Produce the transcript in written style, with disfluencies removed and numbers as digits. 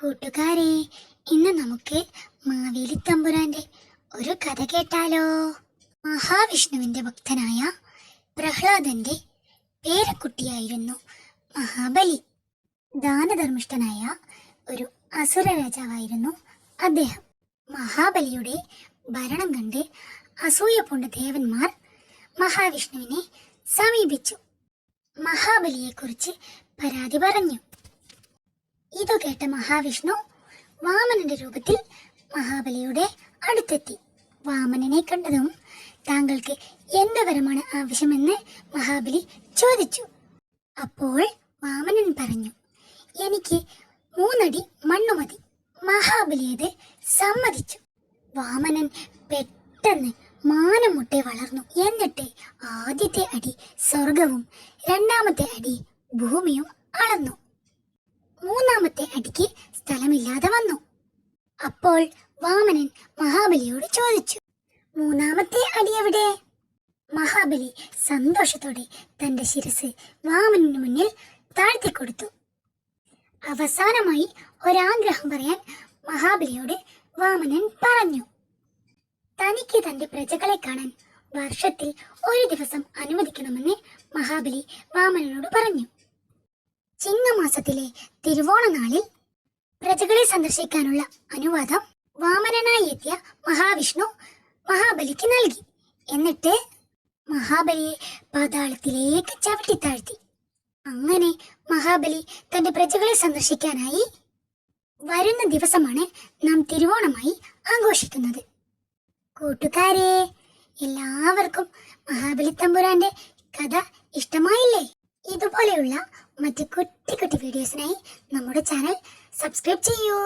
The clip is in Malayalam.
കൂട്ടുകാരെ, ഇന്ന് നമുക്ക് മാവേലി തമ്പുരാന്റെ ഒരു കഥ കേട്ടാലോ? മഹാവിഷ്ണുവിന്റെ ഭക്തനായ പ്രഹ്ലാദന്റെ പേരക്കുട്ടിയായിരുന്നു മഹാബലി. ദാനധർമ്മിഷ്ഠനായ ഒരു അസുര രാജാവായിരുന്നു അദ്ദേഹം. മഹാബലിയുടെ ഭരണം കണ്ട് അസൂയ പൂണ്ട ദേവന്മാർ മഹാവിഷ്ണുവിനെ സമീപിച്ചു. മഹാബലിയെക്കുറിച്ച് പരാതി പറഞ്ഞു. ഇതു കേട്ട മഹാവിഷ്ണു വാമനന്റെ രൂപത്തിൽ മഹാബലിയുടെ അടുത്തെത്തി. വാമനനെ കണ്ടതും താങ്കൾക്ക് എന്ത് വരമാണ് ആവശ്യമെന്ന് മഹാബലി ചോദിച്ചു. അപ്പോൾ വാമനൻ പറഞ്ഞു, എനിക്ക് 3 അടി മണ്ണു മതി. മഹാബലി അത് സമ്മതിച്ചു. വാമനൻ പെട്ടെന്ന് മാനം മുട്ടെ വളർന്നു. എന്നിട്ട് ആദ്യത്തെ അടി സ്വർഗവും 2ാമത്തെ അടി ഭൂമിയും അളന്നു. 3ാമത്തെ അടിക്ക് സ്ഥലമില്ലാതെ വന്നു. അപ്പോൾ വാമനൻ മഹാബലിയോട് ചോദിച്ചു, 3ാമത്തെ അടി എവിടെ? മഹാബലി സന്തോഷത്തോടെ തന്റെ ശിരസ് വാമനന് മുന്നിൽ താഴ്ത്തിക്കൊടുത്തു. അവസാനമായി ഒരാഗ്രഹം പറയാൻ മഹാബലിയോട് വാമനൻ പറഞ്ഞു. തനിക്ക് തന്റെ പ്രജകളെ കാണാൻ വർഷത്തിൽ 1 ദിവസം അനുവദിക്കണമെന്ന് മഹാബലി വാമനനോട് പറഞ്ഞു. ചിങ്ങമാസത്തിലെ തിരുവോണ നാളിൽ പ്രജകളെ സന്ദർശിക്കാനുള്ള അനുവാദം വാമനനായി എത്തിയ മഹാവിഷ്ണു മഹാബലിക്ക് നൽകി. എന്നിട്ട് മഹാബലിയെ പാതാളത്തിലേക്ക് ചവിട്ടിത്താഴ്ത്തി. അങ്ങനെ മഹാബലി തന്റെ പ്രജകളെ സന്ദർശിക്കാനായി വരുന്ന ദിവസമാണ് നാം തിരുവോണമായി ആഘോഷിക്കുന്നത്. കൂട്ടുകാരെ, എല്ലാവർക്കും മഹാബലി തമ്പുരാന്റെ കഥ ഇഷ്ടമായില്ലേ? ഇതുപോലെയുള്ള മറ്റ് കുട്ടി വീഡിയോസിനായി നമ്മുടെ ചാനൽ സബ്സ്ക്രൈബ് ചെയ്യൂ.